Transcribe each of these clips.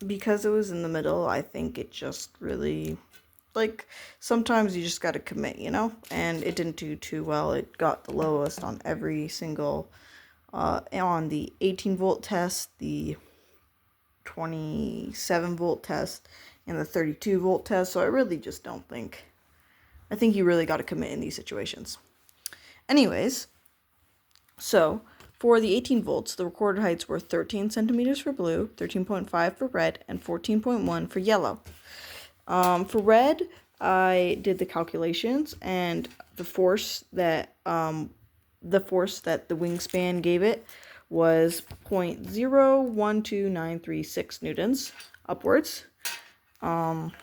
because it was in the middle, I think it just really, like, sometimes you just gotta commit, and it didn't do too well. It got the lowest on every single, on the 18 volt test, the 27 volt test, and the 32 volt test. So I really just don't think, I think you really gotta commit in these situations. Anyways, so for the 18 volts, the recorded heights were 13 centimeters for blue, 13.5 for red, and 14.1 for yellow. For red, I did the calculations, and the force that the wingspan gave it was 0.012936 newtons upwards. And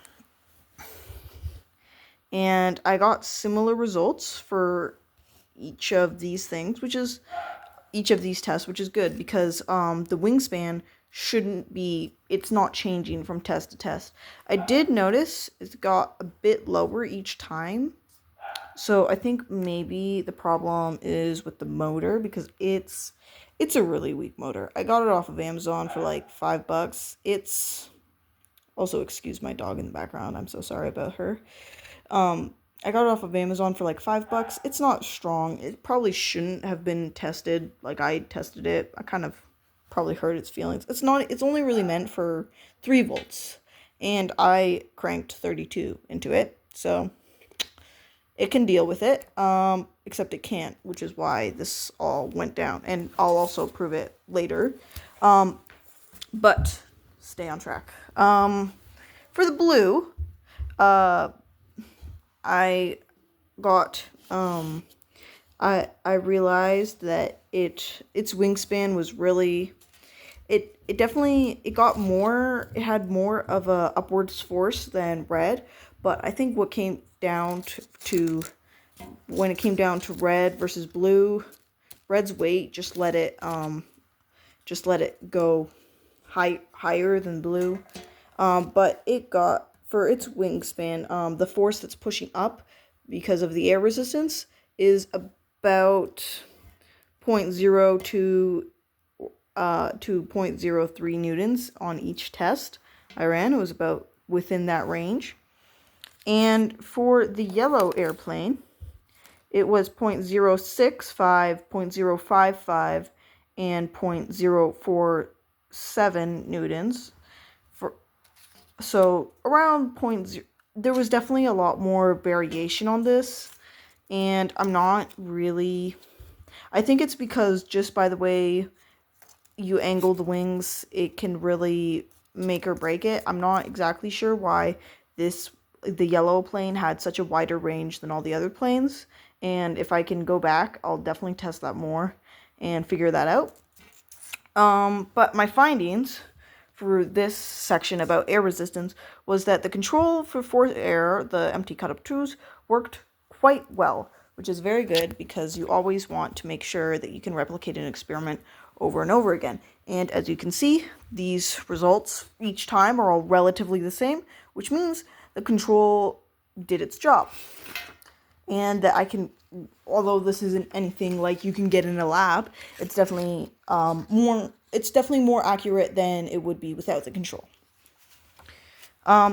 I got similar results for each of these things, each of these tests, which is good because the wingspan it's not changing from test to test. I did notice it got a bit lower each time. So I think maybe the problem is with the motor because it's a really weak motor. I got it off of Amazon for like $5. It's also, excuse my dog in the background. I'm so sorry about her. I got it off of Amazon for like $5. It's not strong. It probably shouldn't have been tested like I tested it. I kind of probably hurt its feelings. It's only really meant for 3 volts. And I cranked 32 into it. So it can deal with it. Except it can't, which is why this all went down. And I'll also prove it later. But stay on track. For the blue, I got I realized that its wingspan was really it had more of a upwards force than red, but I think what came down to when it came down to red versus blue, red's weight just let it go higher than blue. But it got, for its wingspan, the force that's pushing up because of the air resistance is about 0.02 to 0.03 newtons on each test I ran. It was about within that range. And for the yellow airplane, it was 0.065, 0.055, and 0.047 newtons. So around 0.0, there was definitely a lot more variation on this, and I think it's because just by the way you angle the wings, it can really make or break it. I'm not exactly sure why the yellow plane had such a wider range than all the other planes, and if I can go back, I'll definitely test that more and figure that out. But my findings for this section about air resistance was that the control for forced air, the empty cutup tubes, worked quite well, which is very good because you always want to make sure that you can replicate an experiment over and over again. And as you can see, these results each time are all relatively the same, which means the control did its job. And that although this isn't anything like you can get in a lab, it's definitely more accurate than it would be without the control.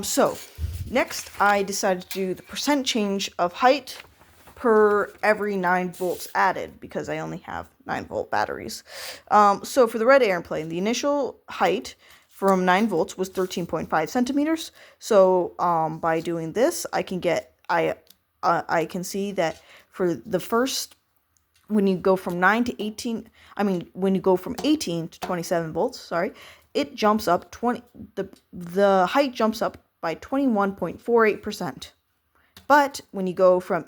So next I decided to do the percent change of height per every 9 volts added because I only have 9 volt batteries. So for the red airplane, the initial height from 9 volts was 13.5 centimeters. So by doing this, I can see that for the first, when you go from 18 to 27 volts, it jumps up the height jumps up by 21.48%. But when you go from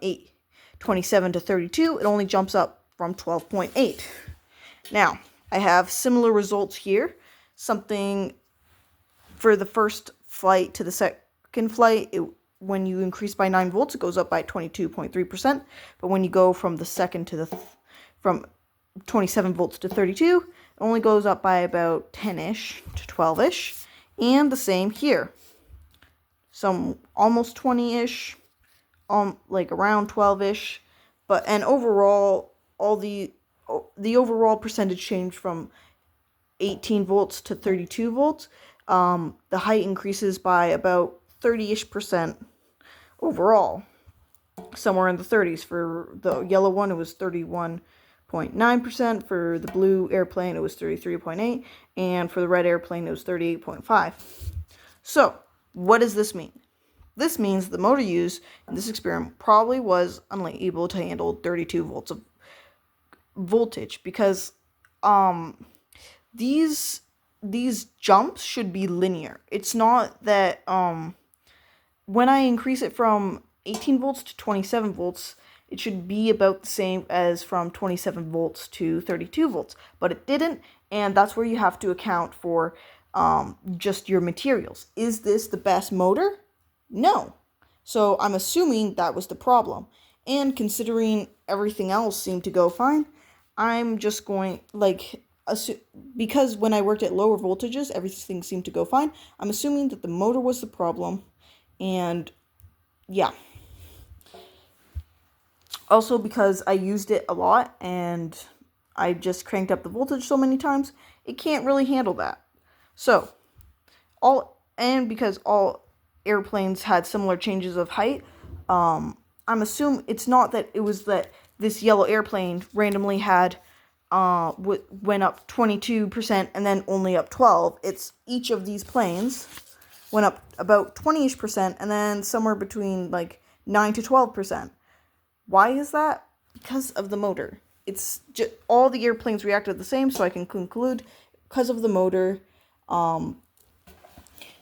27 to 32, it only jumps up from 12.8. Now, I have similar results here. Something for the first flight to the second flight, when you increase by 9 volts, it goes up by 22.3%. But when you go from the second to from 27 volts to 32, it only goes up by about 10-ish to 12-ish. And the same here. Some almost 20-ish, like around 12-ish. And overall, the overall percentage change from 18 volts to 32 volts the height increases by about 30-ish% overall. Somewhere in the 30s. For the yellow one, it was 31.9%. For the blue airplane, it was 33.8%. And for the red airplane, it was 38.5%. So, what does this mean? This means the motor used in this experiment probably was unable to handle 32 volts of voltage, because these jumps should be linear. It's not that when I increase it from 18 volts to 27 volts, it should be about the same as from 27 volts to 32 volts, but it didn't, and that's where you have to account for just your materials. Is this the best motor? No. So I'm assuming that was the problem. And considering everything else seemed to go fine, I'm just going, because when I worked at lower voltages, everything seemed to go fine. I'm assuming that the motor was the problem, and yeah. Also, because I used it a lot and I just cranked up the voltage so many times, it can't really handle that. So, because all airplanes had similar changes of height, I'm assuming it's not that it was that this yellow airplane randomly had went up 22% and then only up 12%. It's each of these planes went up about 20-ish% and then somewhere between 9 to 12%. Why is that? Because of the motor. It's just all the airplanes reacted the same, so I can conclude because of the motor.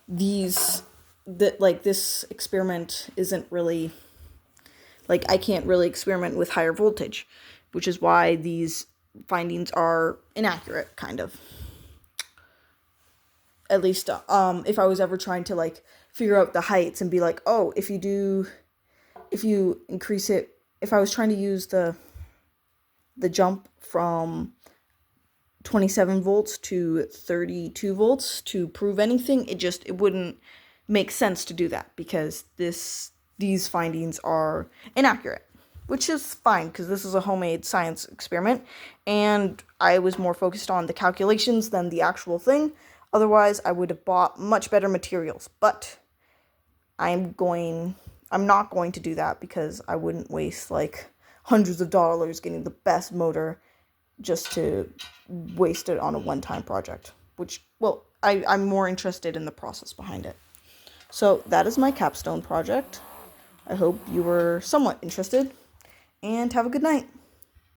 This experiment isn't really I can't really experiment with higher voltage, which is why these findings are inaccurate, kind of. At least if I was ever trying to figure out the heights and be if you increase it, if I was trying to use the jump from 27 volts to 32 volts to prove anything, it wouldn't make sense to do that, because these findings are inaccurate, which is fine because this is a homemade science experiment and I was more focused on the calculations than the actual thing. Otherwise, I would have bought much better materials, but I'm not going to do that because I wouldn't waste hundreds of dollars getting the best motor just to waste it on a one-time project, I'm more interested in the process behind it. So that is my capstone project. I hope you were somewhat interested, and have a good night.